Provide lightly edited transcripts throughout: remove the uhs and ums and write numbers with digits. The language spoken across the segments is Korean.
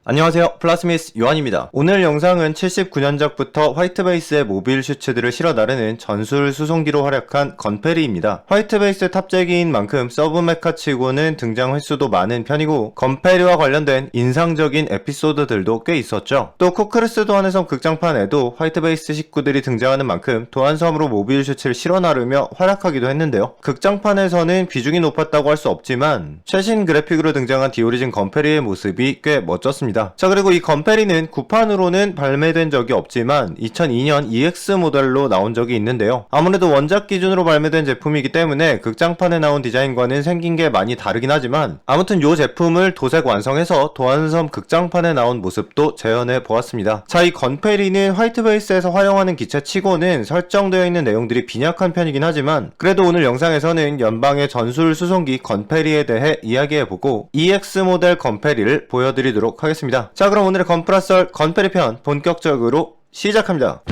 안녕하세요, 플라스미스 요한입니다. 오늘 영상은 79년작부터 화이트베이스의 모빌 슈츠들을 실어 나르는 전술 수송기로 활약한 건페리입니다. 화이트베이스 탑재기인 만큼 서브메카치고는 등장 횟수도 많은 편이고 건페리와 관련된 인상적인 에피소드들도 꽤 있었죠. 또 쿠크르스 도안의섬 극장판에도 화이트베이스 식구들이 등장하는 만큼 도안섬으로 모빌 슈츠를 실어 나르며 활약하기도 했는데요. 극장판에서는 비중이 높았다고 할 수 없지만 최신 그래픽으로 등장한 디오리진 건페리의 모습이 꽤 멋졌습니다. 자, 그리고 이 건페리는 구판으로는 발매된 적이 없지만 2002년 EX 모델로 나온 적이 있는데요. 아무래도 원작 기준으로 발매된 제품이기 때문에 극장판에 나온 디자인과는 생긴 게 많이 다르긴 하지만 아무튼 이 제품을 도색 완성해서 도안섬 극장판에 나온 모습도 재현해 보았습니다. 자, 이 건페리는 화이트베이스에서 활용하는 기체치고는 설정되어 있는 내용들이 빈약한 편이긴 하지만 그래도 오늘 영상에서는 연방의 전술 수송기 건페리에 대해 이야기해보고 EX 모델 건페리를 보여드리도록 하겠습니다. 자, 그럼 오늘의 건프라썰 건페리 편 본격적으로 시작합니다.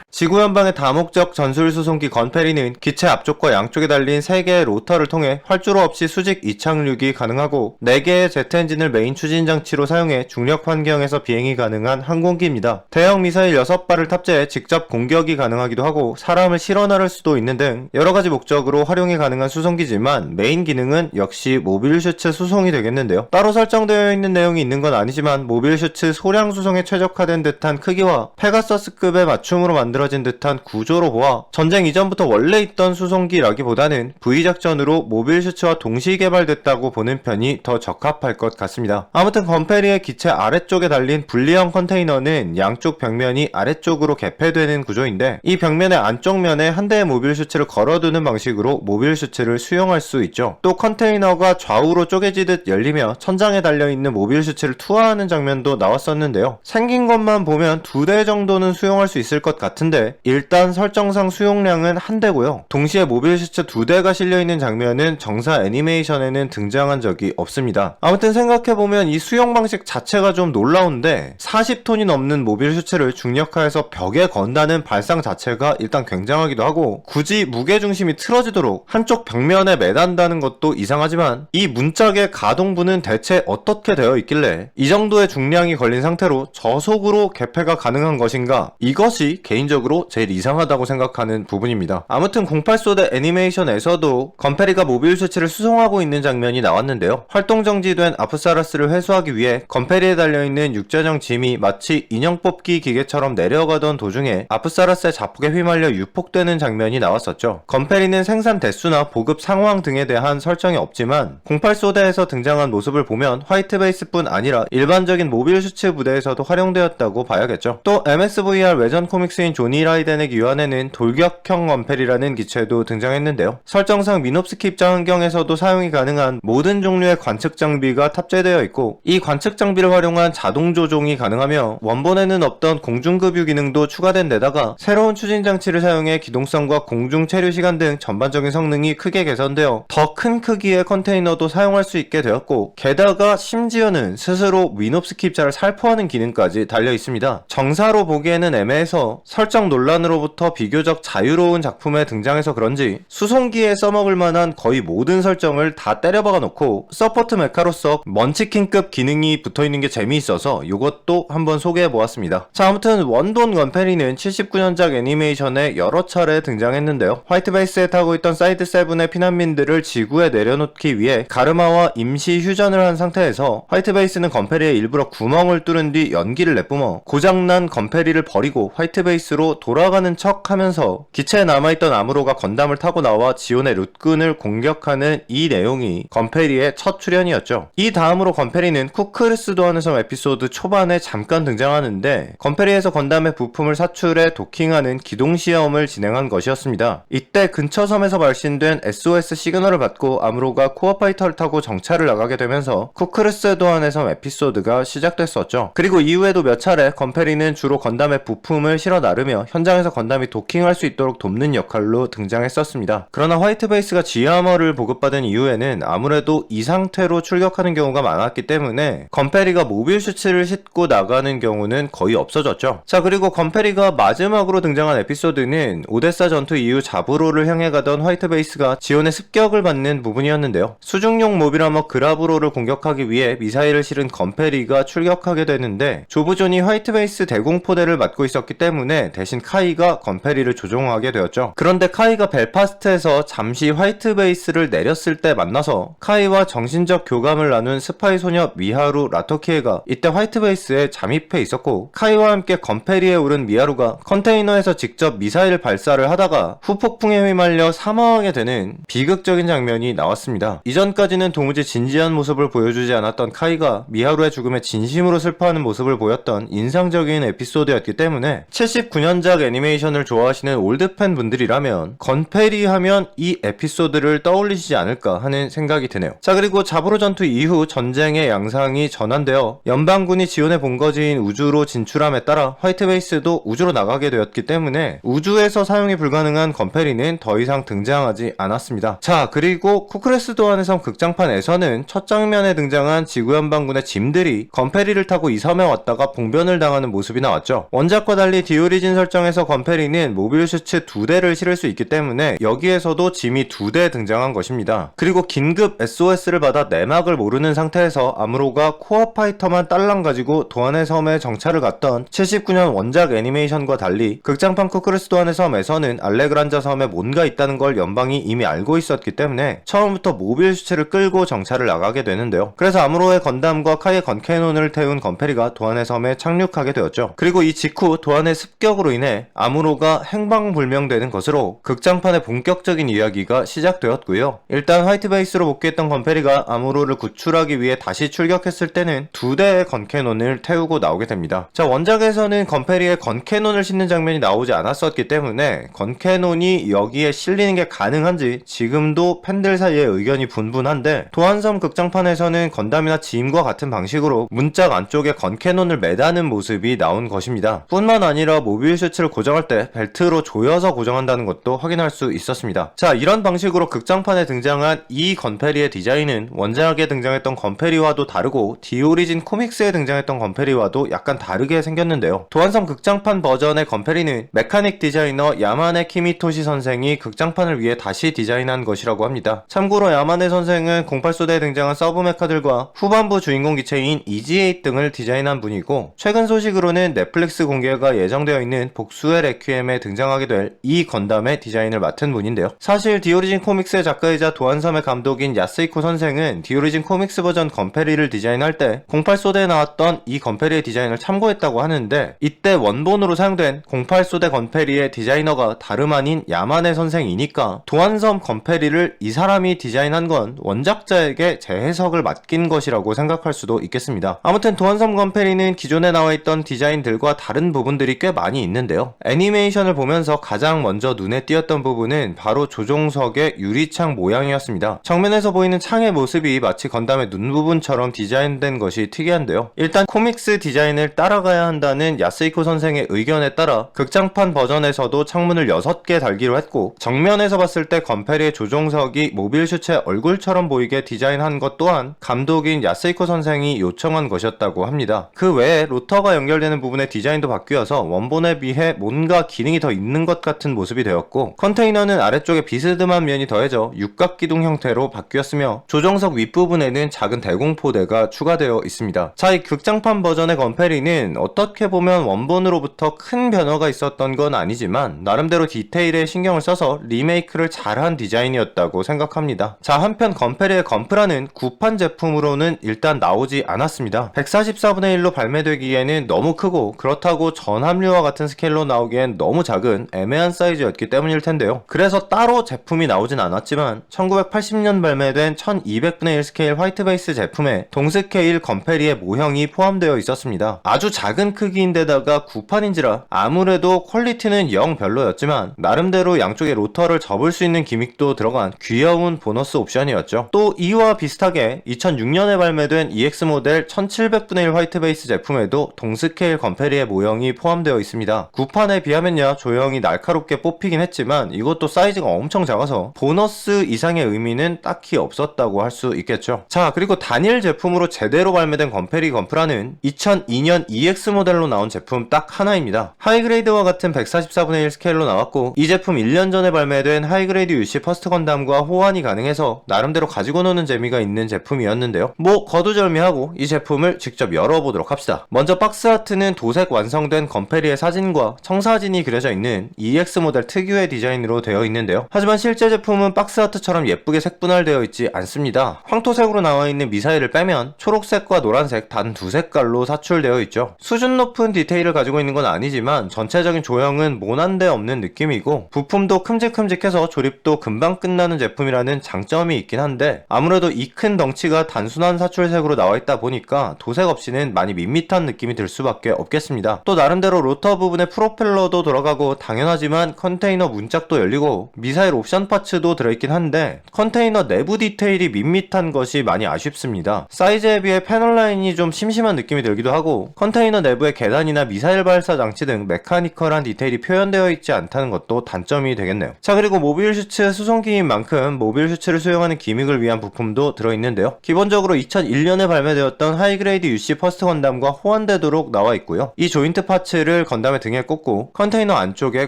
지구연방의 다목적 전술 수송기 건페리는 기체 앞쪽과 양쪽에 달린 3개의 로터를 통해 활주로 없이 수직 이착륙이 가능하고 4개의 제트 엔진을 메인 추진 장치로 사용해 중력 환경에서 비행이 가능한 항공기입니다. 대형 미사일 6발을 탑재해 직접 공격이 가능하기도 하고 사람을 실어 나를 수도 있는 등 여러가지 목적으로 활용이 가능한 수송기지만 메인 기능은 역시 모빌 슈츠 수송이 되겠는데요. 따로 설정되어 있는 내용이 있는 건 아니지만 모빌 슈츠 소량 수송에 최적화된 듯한 크기와 페가서스급의 맞춤으로 만들어진 듯한 구조로 보아 전쟁 이전부터 원래 있던 수송기라기보다는 V작전으로 모빌 슈츠와 동시 개발됐다고 보는 편이 더 적합할 것 같습니다. 아무튼 건페리의 기체 아래쪽에 달린 분리형 컨테이너는 양쪽 벽면이 아래쪽으로 개폐되는 구조인데 이 벽면의 안쪽 면에 한 대의 모빌 슈츠를 걸어두는 방식으로 모빌 슈츠를 수용할 수 있죠. 또 컨테이너가 좌우로 쪼개지듯 열리며 천장에 달려있는 모빌 슈츠를 투하하는 장면도 나왔었는데요. 생긴 것만 보면 2대 정도는 수용할 수 있을 것 같은데 일단 설정상 수용량은 한 대고요. 동시에 모빌 슈츠 2대가 실려있는 장면은 정사 애니메이션에는 등장한 적이 없습니다. 아무튼 생각해보면 이 수용 방식 자체가 좀 놀라운데 40톤이 넘는 모빌 슈츠를 중력하에서 벽에 건다는 발상 자체가 일단 굉장하기도 하고 굳이 무게중심이 틀어지도록 한쪽 벽면에 매단다는 것도 이상하지만 이 문짝의 가동부는 대체 어떻게 되어 있길래 이 정도의 중량이 걸린 상태로 저속으로 개폐가 가능한 것인가, 이것이 개인적으로 제일 이상하다고 생각하는 부분입니다. 아무튼 08소대 애니메이션에서도 건페리가 모빌 슈츠를 수송하고 있는 장면이 나왔는데요. 활동 정지된 아프사라스를 회수하기 위해 건페리에 달려있는 육자정 짐이 마치 인형 뽑기 기계처럼 내려가던 도중에 아프사라스의 자폭에 휘말려 유폭되는 장면이 나왔었죠. 건페리는 생산 대수나 보급 상황 등에 대한 설정이 없지만 08소대에서 등장한 모습을 보면 화이트베이스뿐 아니라 일반적인 모빌 슈츠 부대에서도 활용되었다고 봐야겠죠. 또 MSVR 외전 코믹스인 조니 라이덴의 기환에는 돌격형 건페리라는 기체도 등장했는데요. 설정상 미노프스키 입장 환경에서도 사용이 가능한 모든 종류의 관측 장비가 탑재되어 있고 이 관측 장비를 활용한 자동 조종이 가능하며 원본에는 없던 공중급유 기능도 추가된 데다가 새로운 추진 장치를 사용해 기동성과 공중 체류 시간 등 전반적인 성능이 크게 개선되어 더 큰 크기의 컨테이너도 사용할 수 있게 되었고 게다가 심지어는 스스로 미노프스키 입자를 살포하는 기능까지 달려 있습니다. 정사로 보기에는 애매해서 설정 논란으로부터 비교적 자유로운 작품에 등장해서 그런지 수송기에 써먹을 만한 거의 모든 설정을 다 때려박아 놓고 서포트 메카로서 먼치킨급 기능이 붙어있는 게 재미있어서 이것도 한번 소개해보았습니다. 자, 아무튼 원돈 건페리는 79년작 애니메이션에 여러 차례 등장했는데요. 화이트베이스에 타고 있던 사이드 7의 피난민들을 지구에 내려놓기 위해 가르마와 임시 휴전을 한 상태에서 화이트베이스는 건페리에 일부러 구멍을 뚫은 뒤 연기를 내뿜어 고장난 건페리를 버리고 화이트베이스로 돌아가는 척 하면서 기체에 남아있던 아무로가 건담을 타고 나와 지온의 룻군을 공격하는 이 내용이 건페리의 첫 출연이었죠. 이 다음으로 건페리는 쿠크르스 도안의섬 에피소드 초반에 잠깐 등장하는데 건페리에서 건담의 부품을 사출해 도킹하는 기동시험을 진행한 것이었습니다. 이때 근처 섬에서 발신된 SOS 시그널을 받고 아무로가 코어파이터를 타고 정찰을 나가게 되면서 쿠크르스 도안의섬 에피소드가 시작됐었죠. 그리고 이후에도 몇 차례 건페리는 주로 건담의 부품을 실어 나르며 하며 현장에서 건담이 도킹할 수 있도록 돕는 역할로 등장했었습니다. 그러나 화이트 베이스가 G아머를 보급받은 이후에는 아무래도 이 상태로 출격하는 경우가 많았기 때문에 건페리가 모빌 슈츠를 싣고 나가는 경우는 거의 없어졌죠. 자, 그리고 건페리가 마지막으로 등장한 에피소드는 오데사 전투 이후 자브로를 향해 가던 화이트 베이스가 지온의 습격을 받는 부분이었는데요. 수중용 모빌 아머 그라브로를 공격하기 위해 미사일을 실은 건페리가 출격하게 되는데 조부존이 화이트 베이스 대공포대를 맡고 있었기 때문에 대신 카이가 건페리를 조종하게 되었죠. 그런데 카이가 벨파스트에서 잠시 화이트 베이스를 내렸을 때 만나서 카이와 정신적 교감을 나눈 스파이 소녀 미하루 라토키에가 이때 화이트 베이스에 잠입해 있었고, 카이와 함께 건페리에 오른 미하루가 컨테이너에서 직접 미사일 발사를 하다가 후폭풍에 휘말려 사망하게 되는 비극적인 장면이 나왔습니다. 이전까지는 도무지 진지한 모습을 보여주지 않았던 카이가 미하루의 죽음에 진심으로 슬퍼하는 모습을 보였던 인상적인 에피소드였기 때문에 79년작 애니메이션을 좋아하시는 올드팬 분들이라면 건페리 하면 이 에피소드를 떠올리시지 않을까 하는 생각이 드네요. 자, 그리고 자브로 전투 이후 전쟁의 양상이 전환되어 연방군이 지원의 본거지인 우주로 진출함에 따라 화이트 베이스도 우주로 나가게 되었기 때문에 우주에서 사용이 불가능한 건페리는 더 이상 등장하지 않았습니다. 자, 그리고 쿠크레스 도안의 섬 극장판에서는 첫 장면에 등장한 지구 연방군의 짐들이 건페리를 타고 이 섬에 왔다가 봉변을 당하는 모습이 나왔죠. 원작과 달리 디오리진 설정에서 건페리는 모빌 슈츠 2대를 실을 수 있기 때문에 여기에서도 짐이 2대 등장한 것입니다. 그리고 긴급 SOS를 받아 내막을 모르는 상태에서 아무로가 코어 파이터만 딸랑 가지고 도안의 섬에 정찰을 갔던 79년 원작 애니메이션과 달리 극장판 쿠크레스 도안의 섬에서는 알레그란자 섬에 뭔가 있다는 걸 연방이 이미 알고 있었기 때문에 처음부터 모빌 슈츠를 끌고 정찰을 나가게 되는데요. 그래서 아무로의 건담과 카이의 건캐논을 태운 건페리가 도안의 섬에 착륙하게 되었죠. 그리고 이 직후 도안의 습격으로 인해 아무로가 행방불명되는 것으로 극장판의 본격적인 이야기가 시작되었고요. 일단 화이트 베이스로 복귀했던 건페리가 아무로를 구출하기 위해 다시 출격했을 때는 2대의 건캐논을 태우고 나오게 됩니다. 자, 원작에서는 건페리의 건캐논을 싣는 장면이 나오지 않았었기 때문에 건캐논이 여기에 실리는 게 가능한지 지금도 팬들 사이에 의견이 분분한데, 도안섬 극장판에서는 건담이나 짐과 같은 방식으로 문짝 안쪽에 건캐논을 매다는 모습이 나온 것입니다. 뿐만 아니라 모빌 슈츠를 고정할 때 벨트로 조여서 고정한다는 것도 확인할 수 있었습니다. 자, 이런 방식으로 극장판에 등장한 이 건페리의 디자인은 원작에 등장했던 건페리와도 다르고 디오리진 코믹스에 등장했던 건페리와도 약간 다르게 생겼는데요. 도안섬 극장판 버전의 건페리는 메카닉 디자이너 야마네 키미토시 선생이 극장판을 위해 다시 디자인한 것이라고 합니다. 참고로 야마네 선생은 08소대에 등장한 서브메카들과 후반부 주인공 기체인 EG8 등을 디자인한 분이고, 최근 소식으로는 넷플릭스 공개가 예정되어 있는 복수의 레퀴엠에 등장하게 될 이 건담의 디자인을 맡은 분인데요. 사실 디오리진 코믹스의 작가이자 도안섬의 감독인 야스이코 선생은 디오리진 코믹스 버전 건페리를 디자인할 때 08소대에 나왔던 이 건페리의 디자인을 참고했다고 하는데, 이때 원본으로 사용된 08소대 건페리의 디자이너가 다름 아닌 야마네 선생이니까 도안섬 건페리를 이 사람이 디자인한 건 원작자에게 재해석을 맡긴 것이라고 생각할 수도 있겠습니다. 아무튼 도안섬 건페리는 기존에 나와있던 디자인들과 다른 부분들이 꽤 많이 있는데요. 애니메이션을 보면서 가장 먼저 눈에 띄었던 부분은 바로 조종석의 유리창 모양이었습니다. 정면에서 보이는 창의 모습이 마치 건담의 눈 부분처럼 디자인된 것이 특이한데요. 일단 코믹스 디자인을 따라가야 한다는 야스이코 선생의 의견에 따라 극장판 버전에서도 창문을 6개 달기로 했고, 정면에서 봤을 때 건페리의 조종석이 모빌 슈츠의 얼굴처럼 보이게 디자인한 것 또한 감독인 야스이코 선생이 요청한 것이었다고 합니다. 그 외에 로터가 연결되는 부분의 디자인도 바뀌어서 원본에 비해 뭔가 기능이 더 있는 것 같은 모습이 되었고, 컨테이너는 아래쪽에 비스듬한 면이 더해져 육각기둥 형태로 바뀌었으며 조종석 윗부분에는 작은 대공포대가 추가되어 있습니다. 자, 이 극장판 버전의 건페리는 어떻게 보면 원본으로부터 큰 변화가 있었던 건 아니지만 나름대로 디테일에 신경을 써서 리메이크를 잘한 디자인이었다고 생각합니다. 자, 한편 건페리의 건프라는 구판 제품으로는 일단 나오지 않았습니다. 144분의 1로 발매되기에는 너무 크고, 그렇다고 전함류와 같은 스케일로 나오기엔 너무 작은 애매한 사이즈였기 때문일 텐데요. 그래서 따로 제품이 나오진 않았지만 1980년 발매된 1200분의 1 스케일 화이트 베이스 제품에 동스케일 건페리의 모형이 포함되어 있었습니다. 아주 작은 크기인데다가 구판인지라 아무래도 퀄리티는 영 별로였지만 나름대로 양쪽에 로터를 접을 수 있는 기믹도 들어간 귀여운 보너스 옵션이었죠. 또 이와 비슷하게 2006년에 발매된 EX 모델 1700분의 1 화이트 베이스 제품에도 동스케일 건페리의 모형이 포함되어 있습니다. 있습니다. 9판에 비하면야 조형이 날카롭게 뽑히긴 했지만 이것도 사이즈가 엄청 작아서 보너스 이상의 의미는 딱히 없었다고 할 수 있겠죠. 자, 그리고 단일 제품으로 제대로 발매된 건페리 건프라는 2002년 EX 모델로 나온 제품 딱 하나입니다. 하이그레이드와 같은 144분의 1 스케일로 나왔고 이 제품 1년 전에 발매된 하이그레이드 UC 퍼스트 건담과 호환이 가능해서 나름대로 가지고 노는 재미가 있는 제품이었는데요. 뭐 거두절미하고 이 제품을 직접 열어보도록 합시다. 먼저 박스 아트는 도색 완성된 건페리의 사진과 청사진이 그려져 있는 EX 모델 특유의 디자인으로 되어 있는데요. 하지만 실제 제품은 박스 아트처럼 예쁘게 색분할되어 있지 않습니다. 황토색으로 나와 있는 미사일을 빼면 초록색과 노란색 단 두 색깔로 사출되어 있죠. 수준 높은 디테일을 가지고 있는 건 아니지만 전체적인 조형은 모난데 없는 느낌이고 부품도 큼직큼직해서 조립도 금방 끝나는 제품이라는 장점이 있긴 한데 아무래도 이 큰 덩치가 단순한 사출색으로 나와 있다 보니까 도색 없이는 많이 밋밋한 느낌이 들 수밖에 없겠습니다. 또 나름대로 로터 부분에 프로펠러도 돌아가고 당연하지만 컨테이너 문짝도 열리고 미사일 옵션 파츠도 들어있긴 한데 컨테이너 내부 디테일이 밋밋한 것이 많이 아쉽습니다. 사이즈에 비해 패널 라인이 좀 심심한 느낌이 들기도 하고 컨테이너 내부에 계단이나 미사일 발사 장치 등 메카니컬한 디테일이 표현되어 있지 않다는 것도 단점이 되겠네요. 자, 그리고 모빌 슈츠 수송기인 만큼 모빌 슈츠를 수용하는 기믹을 위한 부품도 들어있는데요. 기본적으로 2001년에 발매되었던 하이그레이드 UC 퍼스트 건담과 호환되도록 나와 있고요. 이 조인트 파츠를 건담의 등에 꽂고 컨테이너 안쪽에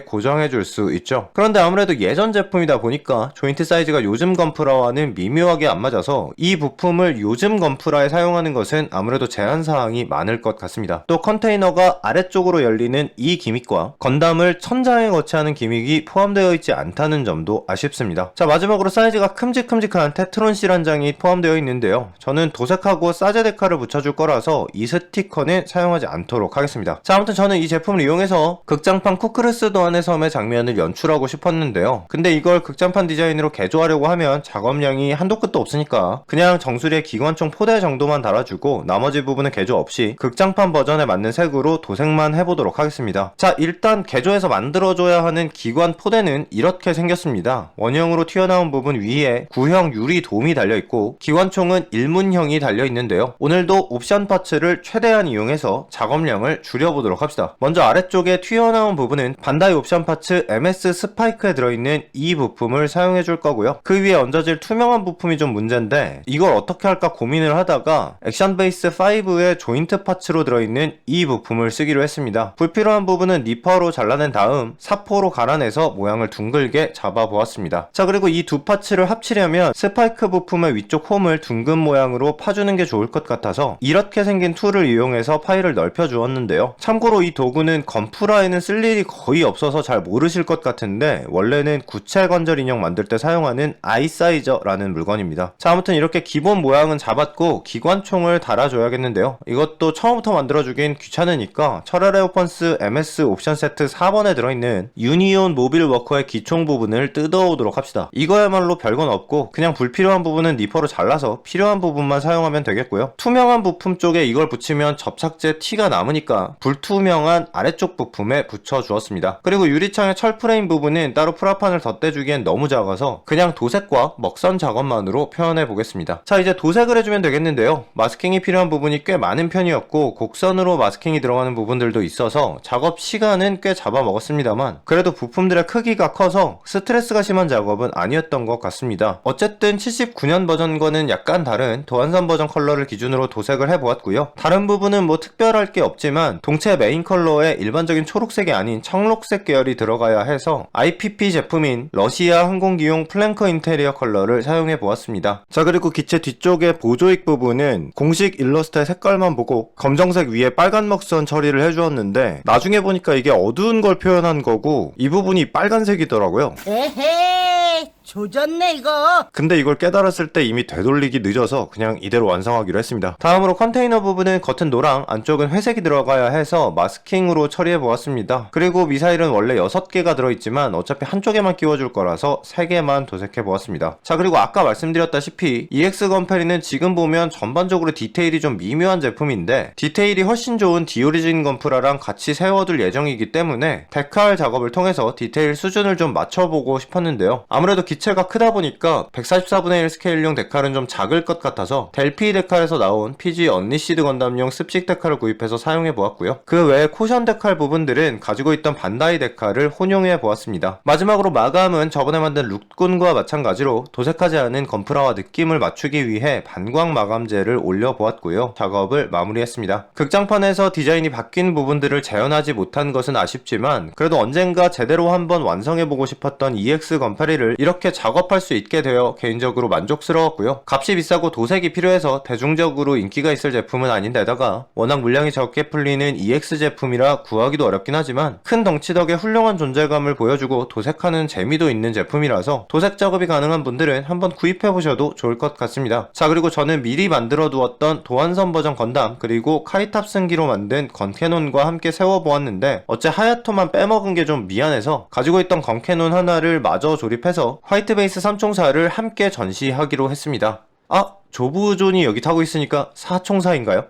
고정해줄 수 있죠. 그런데 아무래도 예전 제품이다 보니까 조인트 사이즈가 요즘 건프라와는 미묘하게 안 맞아서 이 부품을 요즘 건프라에 사용하는 것은 아무래도 제한사항이 많을 것 같습니다. 또 컨테이너가 아래쪽으로 열리는 이 기믹과 건담을 천장에 거치하는 기믹이 포함되어 있지 않다는 점도 아쉽습니다. 자, 마지막으로 사이즈가 큼직큼직한 테트론 실 한 장이 포함되어 있는데요. 저는 도색하고 사제 데카를 붙여줄 거라서 이 스티커는 사용하지 않도록 하겠습니다. 자, 아무튼 저는 이 제품을 이용해서 극장판 쿠크르스 도안의 섬의 장면을 연출하고 싶었는데요. 근데 이걸 극장판 디자인으로 개조하려고 하면 작업량이 한도 끝도 없으니까 그냥 정수리에 기관총 포대 정도만 달아주고 나머지 부분은 개조 없이 극장판 버전에 맞는 색으로 도색만 해보도록 하겠습니다. 자, 일단 개조해서 만들어줘야 하는 기관 포대는 이렇게 생겼습니다. 원형으로 튀어나온 부분 위에 구형 유리 돔이 달려있고 기관총은 일문형이 달려있는데요. 오늘도 옵션 파츠를 최대한 이용해서 작업량을 줄여보도록 합시다. 먼저 아래쪽에 튀어나온 부분은 반다이 옵션 파츠 MS 스파이크에 들어있는 이 부품을 사용해줄 거고요. 그 위에 얹어질 투명한 부품이 좀 문제인데 이걸 어떻게 할까 고민을 하다가 액션 베이스 5의 조인트 파츠로 들어있는 이 부품을 쓰기로 했습니다. 불필요한 부분은 니퍼로 잘라낸 다음 사포로 갈아내서 모양을 둥글게 잡아보았습니다. 자, 그리고 이 두 파츠를 합치려면 스파이크 부품의 위쪽 홈을 둥근 모양으로 파주는 게 좋을 것 같아서 이렇게 생긴 툴을 이용해서 파일을 넓혀 주었는데요. 참고로 이 도구는 건프라에는 쓸 일이 거의 없어서 잘 모르실 것 같은데 원래는 구체 관절 인형 만들 때 사용하는 아이사이저라는 물건입니다. 자, 아무튼 이렇게 기본 모양은 잡았고 기관총을 달아줘야겠는데요. 이것도 처음부터 만들어주긴 귀찮으니까 철혈의 오펀스 MS 옵션 세트 4번에 들어있는 유니온 모빌 워커의 기총 부분을 뜯어오도록 합시다. 이거야말로 별건 없고 그냥 불필요한 부분은 니퍼로 잘라서 필요한 부분만 사용하면 되겠고요. 투명한 부품 쪽에 이걸 붙이면 접착제 티가 남으니까 불투명한 아래쪽 부품에 붙여주었습니다. 그리고 유리창의 철 프레임 부분은 따로 프라판을 덧대주기엔 너무 작아서 그냥 도색과 먹선 작업만으로 표현해 보겠습니다. 자, 이제 도색을 해주면 되겠는데요. 마스킹이 필요한 부분이 꽤 많은 편이었고 곡선으로 마스킹이 들어가는 부분들도 있어서 작업 시간은 꽤 잡아먹었습니다만 그래도 부품들의 크기가 커서 스트레스가 심한 작업은 아니었던 것 같습니다. 어쨌든 79년 버전과는 약간 다른 도안선 버전 컬러를 기준으로 도색을 해보았고요. 다른 부분은 뭐 특별할 게 없지만 동체 메인 컬러에 일반적인 초록색이 아닌 청록색 계열이 들어가야 해서 IPP 제품인 러시아 항공기용 플랭커 인테리어 컬러를 사용해 보았습니다. 자, 그리고 기체 뒤쪽의 보조익 부분은 공식 일러스트의 색깔만 보고 검정색 위에 빨간 먹선 처리를 해주었는데 나중에 보니까 이게 어두운 걸 표현한 거고 이 부분이 빨간색이더라고요. 에헤이, 조졌네 이거. 근데 이걸 깨달았을 때 이미 되돌리기 늦어서 그냥 이대로 완성하기로 했습니다. 다음으로 컨테이너 부분은 겉은 노랑 안쪽은 회색이 들어가야 해서 마스킹으로 처리해 보았습니다. 그리고 미사일은 원래 6개가 들어있지만 어차피 한쪽에만 끼워줄 거라서 3개만 도색해 보았습니다. 자, 그리고 아까 말씀드렸다시피 EX 건페리는 지금 보면 전반적으로 디테일이 좀 미묘한 제품인데 디테일이 훨씬 좋은 디오리진 건프라랑 같이 세워둘 예정이기 때문에 데칼 작업을 통해서 디테일 수준을 좀 맞춰보고 싶었는데요. 아무래도 기체 기체가 크다 보니까 144분의 1 스케일용 데칼은 좀 작을 것 같아서 델피 데칼에서 나온 PG 언리시드 건담용 습식 데칼을 구입해서 사용해 보았고요. 그 외에 코션 데칼 부분들은 가지고 있던 반다이 데칼을 혼용해 보았습니다. 마지막으로 마감은 저번에 만든 룩군과 마찬가지로 도색하지 않은 건프라와 느낌을 맞추기 위해 반광 마감제를 올려 보았고요. 작업을 마무리했습니다. 극장판에서 디자인이 바뀐 부분들을 재현하지 못한 것은 아쉽지만 그래도 언젠가 제대로 한번 완성해보고 싶었던 EX 건파리를 이렇게 작업할 수 있게 되어 개인적으로 만족스러웠고요. 값이 비싸고 도색이 필요해서 대중적으로 인기가 있을 제품은 아닌데다가 워낙 물량이 적게 풀리는 EX 제품이라 구하기도 어렵긴 하지만 큰 덩치 덕에 훌륭한 존재감을 보여주고 도색하는 재미도 있는 제품이라서 도색 작업이 가능한 분들은 한번 구입해보셔도 좋을 것 같습니다. 자, 그리고 저는 미리 만들어 두었던 도안선 버전 건담 그리고 카이탑승기로 만든 건캐논과 함께 세워보았는데 어째 하야토만 빼먹은 게 좀 미안해서 가지고 있던 건캐논 하나를 마저 조립해서 화이트 베이스 3총사를 함께 전시하기로 했습니다. 아, 조부존이 여기 타고 있으니까 4총사인가요?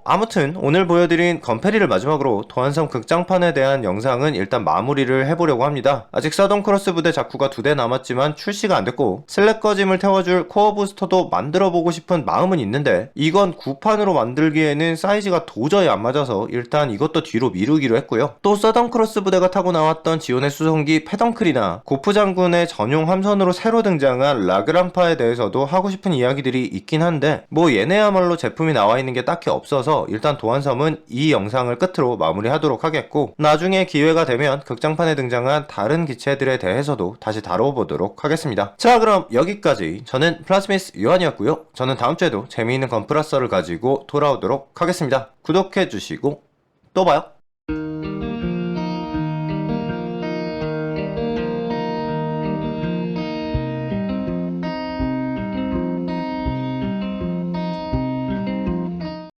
아무튼 오늘 보여드린 건페리를 마지막으로 도안섬 극장판에 대한 영상은 일단 마무리를 해보려고 합니다. 아직 서던 크로스 부대 자쿠가 2대 남았지만 출시가 안됐고 슬랙 꺼짐을 태워줄 코어 부스터도 만들어보고 싶은 마음은 있는데 이건 구판으로 만들기에는 사이즈가 도저히 안 맞아서 일단 이것도 뒤로 미루기로 했고요. 또 서던 크로스 부대가 타고 나왔던 지온의 수송기 패덩클이나 고프 장군의 전용 함선으로 새로 등장한 라그란파에 대해서도 하고 싶은 이야기들이 있긴 한데 얘네야말로 제품이 나와있는 게 딱히 없어서 일단 도안섬은 이 영상을 끝으로 마무리하도록 하겠고 나중에 기회가 되면 극장판에 등장한 다른 기체들에 대해서도 다시 다뤄보도록 하겠습니다. 자, 그럼 여기까지 저는 플라스미스 요한이었고요. 저는 다음주에도 재미있는 건프라서를 가지고 돌아오도록 하겠습니다. 구독해주시고 또 봐요.